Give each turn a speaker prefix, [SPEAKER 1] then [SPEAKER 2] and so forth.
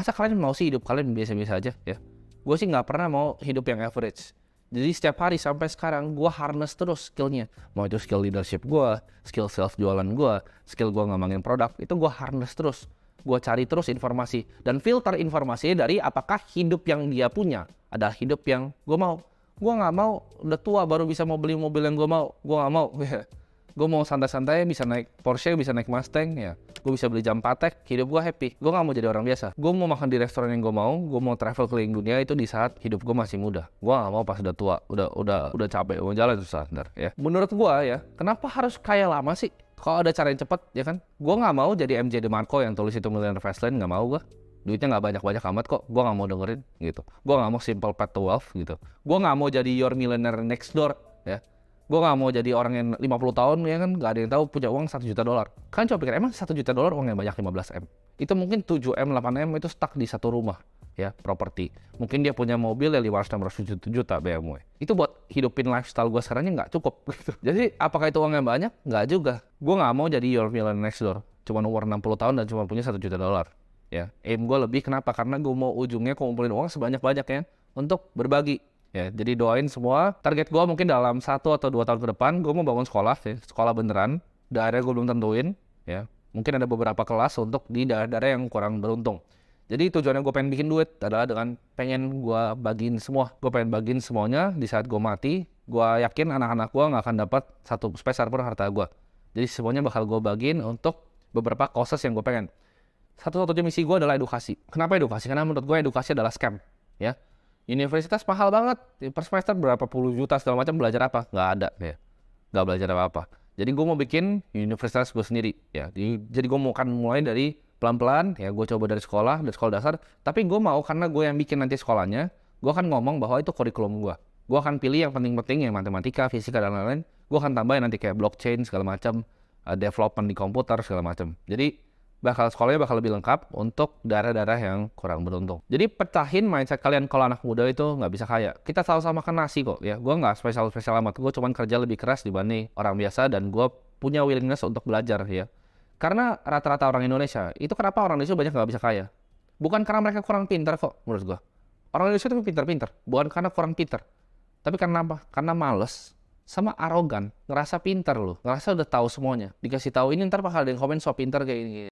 [SPEAKER 1] Masa kalian mau sih hidup kalian biasa-biasa aja ya? Gue sih nggak pernah mau hidup yang average. Jadi setiap hari sampai sekarang gue harness terus skillnya. Mau itu skill leadership gue, skill self jualan gue, skill gue ngembangin produk, itu gue harness terus. Gue cari terus informasi dan filter informasinya dari apakah hidup yang dia punya adalah hidup yang gue mau. Gue nggak mau udah tua baru bisa mau beli mobil yang gue mau. Gue nggak mau. Gue mau santai-santai, bisa naik Porsche, bisa naik Mustang, ya. Gue bisa beli jam Patek, hidup gue happy. Gue gak mau jadi orang biasa. Gue mau makan di restoran yang gue mau travel keliling dunia itu di saat hidup gue masih muda. Gue gak mau pas udah tua, udah capek, mau jalan susah, ntar, ya. Menurut gue ya, kenapa harus kaya lama sih? Kalau ada cara yang cepet, ya kan? Gue gak mau jadi MJ DeMarco yang tulis itu Millionaire Fastlane, gak mau gue. Duitnya gak banyak-banyak amat kok, gue gak mau dengerin, gitu. Gue gak mau simple path to wealth, gitu. Gue gak mau jadi your millionaire next door, ya. Gue gak mau jadi orang yang 50 tahun ya kan gak ada yang tahu punya uang 1 juta dolar. Kalian coba pikir emang 1 juta dolar uang yang banyak 15 M. Itu mungkin 7 M, 8 M itu stuck di satu rumah ya, properti. Mungkin dia punya mobil ya 500 juta BMW. Itu buat hidupin lifestyle gue sekarangnya nggak cukup gitu. Jadi apakah itu uang yang banyak? Nggak juga. Gue nggak mau jadi your millionaire next door. Cuman umur 60 tahun dan cuma punya 1 juta dolar. Ya, aim gue lebih kenapa? Karena gue mau ujungnya kumpulin uang sebanyak-banyaknya untuk berbagi. Ya, jadi doain semua. Target gue mungkin dalam 1 atau 2 tahun ke depan, gue mau bangun sekolah, ya, sekolah beneran. Daerah gue belum tentuin, ya. Mungkin ada beberapa kelas untuk di daerah-daerah yang kurang beruntung. Jadi tujuannya gue pengen bikin duit adalah dengan pengen gue bagiin semua. Gue pengen bagiin semuanya di saat gue mati. Gue yakin anak-anak gue nggak akan dapat satu peser pun harta gue. Jadi semuanya bakal gue bagiin untuk beberapa causes yang gue pengen. Satu-satunya misi gue adalah edukasi. Kenapa edukasi? Karena menurut gue edukasi adalah scam, ya. Universitas mahal banget, per semester berapa puluh juta segala macam, belajar apa? Nggak ada, ya. Nggak belajar apa-apa. Jadi gue mau bikin universitas gue sendiri, ya. Jadi gue mau kan mulai dari pelan-pelan, ya. Gue coba dari sekolah dasar. Tapi gue mau karena gue yang bikin nanti sekolahnya, gue akan ngomong bahwa itu kurikulum gue. Gue akan pilih yang penting-penting, yang matematika, fisika dan lain-lain. Gue akan tambahin nanti kayak blockchain segala macam, development di komputer segala macam. Jadi sekolahnya bakal lebih lengkap untuk daerah-daerah yang kurang beruntung. Jadi pecahin mindset kalian kalau anak muda itu nggak bisa kaya. Kita sama-sama makan nasi kok ya. Gue nggak spesial amat. Gue cuman kerja lebih keras dibanding orang biasa dan gue punya willingness untuk belajar ya. Karena rata-rata orang Indonesia, itu kenapa orang Indonesia banyak nggak bisa kaya? Bukan karena mereka kurang pintar kok menurut gue. Orang Indonesia itu pintar-pintar. Bukan karena kurang pintar. Tapi karena apa? Karena males sama arogan. Ngerasa pintar loh. Ngerasa udah tahu semuanya. Dikasih tahu ini ntar bakal ada yang komen so pintar kayak ini.